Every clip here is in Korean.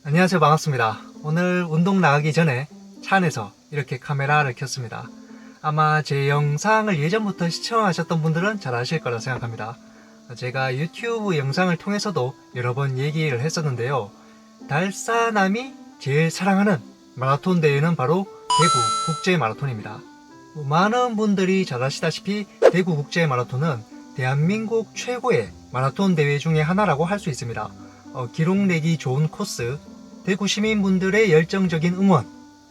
안녕하세요. 반갑습니다. 오늘 운동 나가기 전에 차 안에서 이렇게 카메라를 켰습니다. 아마 제 영상을 예전부터 시청하셨던 분들은 잘 아실 거라 생각합니다. 제가 유튜브 영상을 통해서도 여러 번 얘기를 했었는데요. 달사남이 제일 사랑하는 마라톤 대회는 바로 대구 국제 마라톤입니다. 많은 분들이 잘 아시다시피 대구 국제 마라톤은 대한민국 최고의 마라톤 대회 중에 하나라고 할 수 있습니다. 기록 내기 좋은 코스, 대구 시민분들의 열정적인 응원,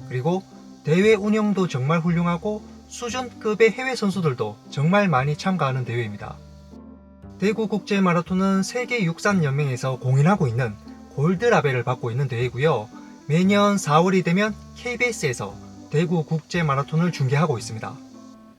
그리고 대회 운영도 정말 훌륭하고 수준급의 해외 선수들도 정말 많이 참가하는 대회입니다. 대구 국제 마라톤은 세계 육상 연맹에서 공인하고 있는 골드 라벨을 받고 있는 대회고요. 매년 4월이 되면 KBS에서 대구 국제 마라톤을 중계하고 있습니다.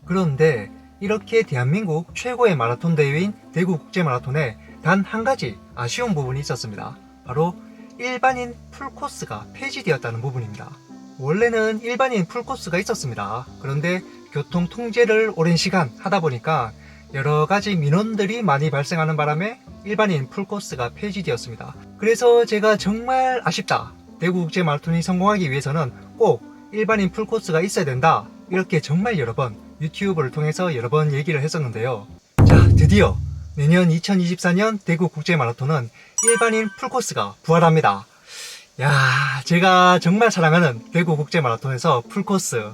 그런데 이렇게 대한민국 최고의 마라톤 대회인 대구 국제 마라톤에 단 한 가지 아쉬운 부분이 있었습니다. 바로 일반인 풀코스가 폐지되었다는 부분입니다. 원래는 일반인 풀코스가 있었습니다. 그런데 교통 통제를 오랜 시간 하다 보니까 여러 가지 민원들이 많이 발생하는 바람에 일반인 풀코스가 폐지되었습니다. 그래서 제가 정말 아쉽다. 대구 국제 마라톤이 성공하기 위해서는 꼭 일반인 풀코스가 있어야 된다. 이렇게 정말 여러 번 유튜브를 통해서 여러 번 얘기를 했었는데요. 자, 드디어 내년 2024년 대구 국제 마라톤은 일반인 풀코스가 부활합니다. 야, 제가 정말 사랑하는 대구 국제 마라톤에서 풀코스.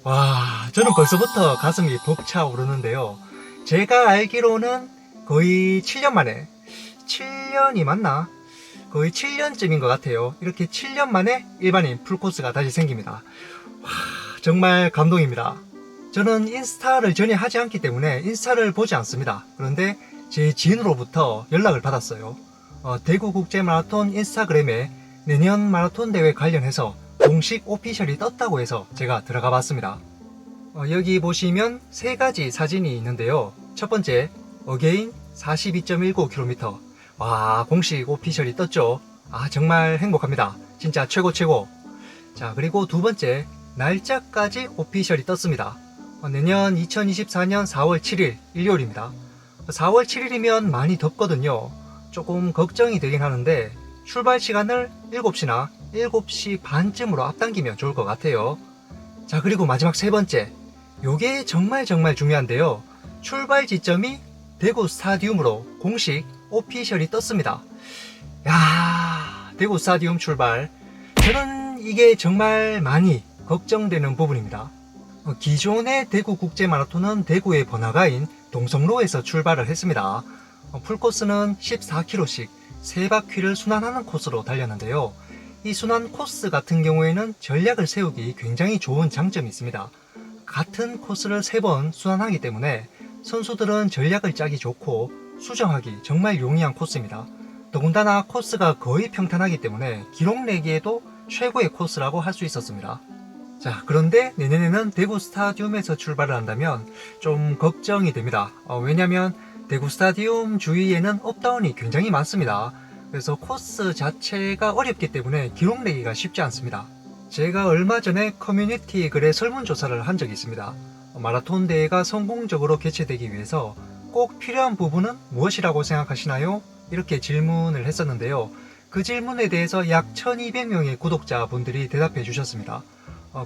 와, 저는 벌써부터 가슴이 벅차오르는데요. 제가 알기로는 거의 7년 만에, 7년이 맞나? 거의 7년쯤인 것 같아요. 이렇게 7년 만에 일반인 풀코스가 다시 생깁니다. 와, 정말 감동입니다. 저는 인스타를 전혀 하지 않기 때문에 인스타를 보지 않습니다. 그런데 제 지인으로부터 연락을 받았어요. 대구 국제 마라톤 인스타그램에 내년 마라톤 대회 관련해서 공식 오피셜이 떴다고 해서 제가 들어가 봤습니다. 여기 보시면 세 가지 사진이 있는데요. 첫 번째, 어게인 42.19km. 와, 공식 오피셜이 떴죠. 아, 정말 행복합니다. 진짜 최고 최고. 자, 그리고 두 번째, 날짜까지 오피셜이 떴습니다. 내년 2024년 4월 7일 일요일입니다. 4월 7일이면 많이 덥거든요. 조금 걱정이 되긴 하는데 출발 시간을 7시나 7시 반쯤으로 앞당기면 좋을 것 같아요. 자, 그리고 마지막 세 번째, 요게 정말 중요한데요. 출발 지점이 대구 스타디움으로 공식 오피셜이 떴습니다. 야, 대구 스타디움 출발. 저는 이게 정말 많이 걱정되는 부분입니다. 기존의 대구 국제 마라톤은 대구의 번화가인 동성로에서 출발을 했습니다. 풀코스는 14km씩 세 바퀴를 순환하는 코스로 달렸는데요. 이 순환 코스 같은 경우에는 전략을 세우기 굉장히 좋은 장점이 있습니다. 같은 코스를 3번 순환하기 때문에 선수들은 전략을 짜기 좋고 수정하기 정말 용이한 코스입니다. 더군다나 코스가 거의 평탄하기 때문에 기록 내기에도 최고의 코스라고 할 수 있었습니다. 자, 그런데 내년에는 대구 스타디움에서 출발을 한다면 좀 걱정이 됩니다. 왜냐면 대구 스타디움 주위에는 업다운이 굉장히 많습니다. 그래서 코스 자체가 어렵기 때문에 기록 내기가 쉽지 않습니다. 제가 얼마 전에 커뮤니티 글에 설문조사를 한 적이 있습니다. 마라톤 대회가 성공적으로 개최되기 위해서 꼭 필요한 부분은 무엇이라고 생각하시나요? 이렇게 질문을 했었는데요. 그 질문에 대해서 약 1200명의 구독자분들이 대답해 주셨습니다.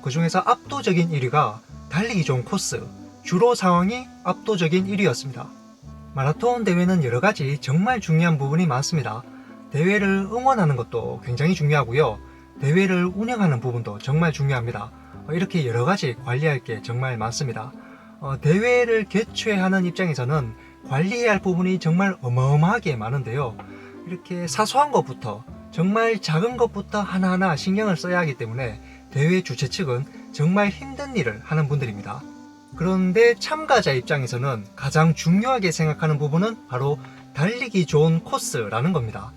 그 중에서 압도적인 1위가 달리기 좋은 코스, 주로 상황이 압도적인 1위였습니다. 마라톤 대회는 여러가지 정말 중요한 부분이 많습니다. 대회를 응원하는 것도 굉장히 중요하고요. 대회를 운영하는 부분도 정말 중요합니다. 이렇게 여러가지 관리할 게 정말 많습니다. 대회를 개최하는 입장에서는 관리해야 할 부분이 정말 어마어마하게 많은데요. 이렇게 사소한 것부터 정말 작은 것부터 하나하나 신경을 써야 하기 때문에 대회 주최 측은 정말 힘든 일을 하는 분들입니다. 그런데 참가자 입장에서는 가장 중요하게 생각하는 부분은 바로 달리기 좋은 코스라는 겁니다.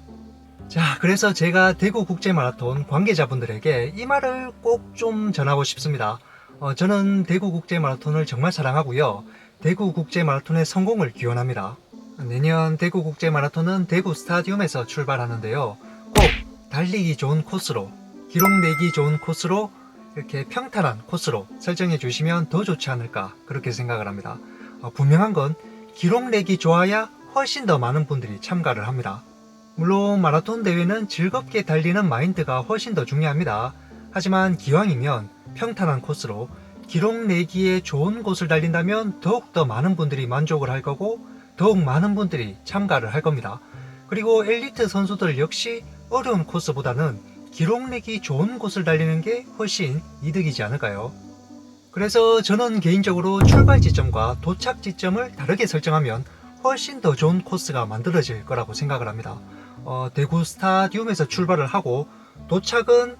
자, 그래서 제가 대구 국제 마라톤 관계자분들에게 이 말을 꼭 좀 전하고 싶습니다. 저는 대구 국제 마라톤을 정말 사랑하고요. 대구 국제 마라톤의 성공을 기원합니다. 내년 대구 국제 마라톤은 대구 스타디움에서 출발하는데요. 꼭 달리기 좋은 코스로, 기록 내기 좋은 코스로, 이렇게 평탄한 코스로 설정해 주시면 더 좋지 않을까 그렇게 생각을 합니다. 분명한 건 기록 내기 좋아야 훨씬 더 많은 분들이 참가를 합니다. 물론 마라톤 대회는 즐겁게 달리는 마인드가 훨씬 더 중요합니다. 하지만 기왕이면 평탄한 코스로 기록 내기에 좋은 곳을 달린다면 더욱더 많은 분들이 만족을 할 거고 더욱 많은 분들이 참가를 할 겁니다. 그리고 엘리트 선수들 역시 어려운 코스보다는 기록 내기 좋은 곳을 달리는 게 훨씬 이득이지 않을까요? 그래서 저는 개인적으로 출발 지점과 도착 지점을 다르게 설정하면 훨씬 더 좋은 코스가 만들어질 거라고 생각을 합니다. 대구 스타디움에서 출발을 하고 도착은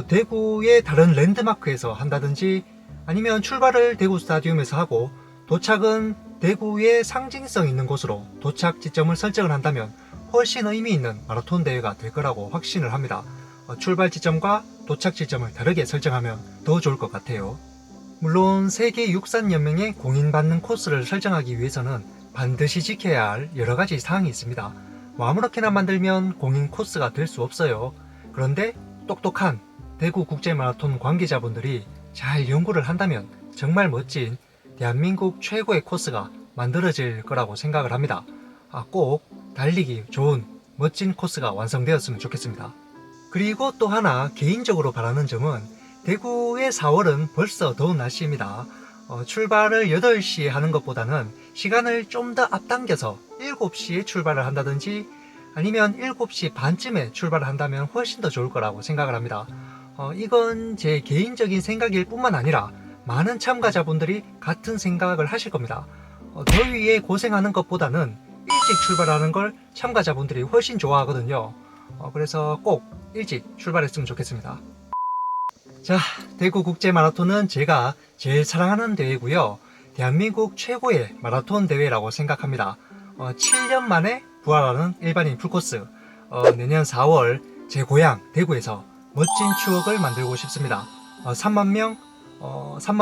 대구의 다른 랜드마크에서 한다든지 아니면 출발을 대구 스타디움에서 하고 도착은 대구의 상징성 있는 곳으로 도착 지점을 설정을 한다면 훨씬 의미 있는 마라톤 대회가 될 거라고 확신을 합니다. 출발 지점과 도착 지점을 다르게 설정하면 더 좋을 것 같아요. 물론 세계육산연맹에 공인받는 코스를 설정하기 위해서는 반드시 지켜야 할 여러가지 사항이 있습니다. 아무렇게나 만들면 공인 코스가 될 수 없어요. 그런데 똑똑한 대구국제마라톤 관계자분들이 잘 연구를 한다면 정말 멋진 대한민국 최고의 코스가 만들어질 거라고 생각을 합니다. 꼭 달리기 좋은 멋진 코스가 완성되었으면 좋겠습니다. 그리고 또 하나 개인적으로 바라는 점은 대구의 4월은 벌써 더운 날씨입니다. 출발을 8시에 하는 것보다는 시간을 좀 더 앞당겨서 7시에 출발을 한다든지 아니면 7시 반쯤에 출발을 한다면 훨씬 더 좋을 거라고 생각을 합니다. 이건 제 개인적인 생각일 뿐만 아니라 많은 참가자분들이 같은 생각을 하실 겁니다. 더위에 고생하는 것보다는 일찍 출발하는 걸 참가자분들이 훨씬 좋아하거든요. 그래서 꼭 일찍 출발했으면 좋겠습니다. 자, 대구 국제마라톤은 제가 제일 사랑하는 대회고요. 대한민국 최고의 마라톤 대회라고 생각합니다. 7년 만에 부활하는 일반인 풀코스. 내년 4월 제 고향 대구에서 멋진 추억을 만들고 싶습니다. 3만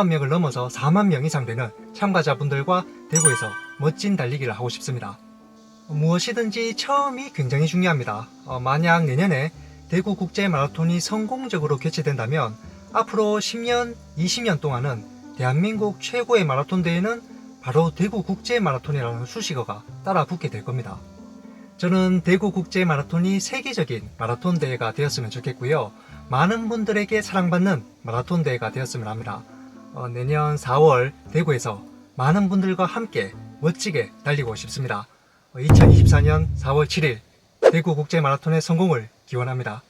명을 넘어서 4만 명 이상 되는 참가자분들과 대구에서 멋진 달리기를 하고 싶습니다. 무엇이든지 처음이 굉장히 중요합니다. 만약 내년에 대구 국제마라톤이 성공적으로 개최된다면 앞으로 10년, 20년 동안은 대한민국 최고의 마라톤 대회는 바로 대구 국제마라톤이라는 수식어가 따라 붙게 될 겁니다. 저는 대구 국제마라톤이 세계적인 마라톤 대회가 되었으면 좋겠고요. 많은 분들에게 사랑받는 마라톤 대회가 되었으면 합니다. 내년 4월 대구에서 많은 분들과 함께 멋지게 달리고 싶습니다. 2024년 4월 7일 대구 국제마라톤의 성공을 기원합니다.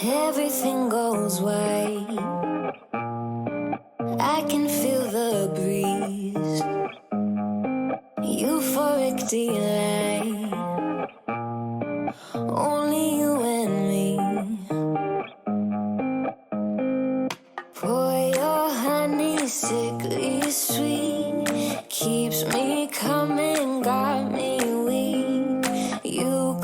Everything goes white. I can feel the breeze. Euphoric delight.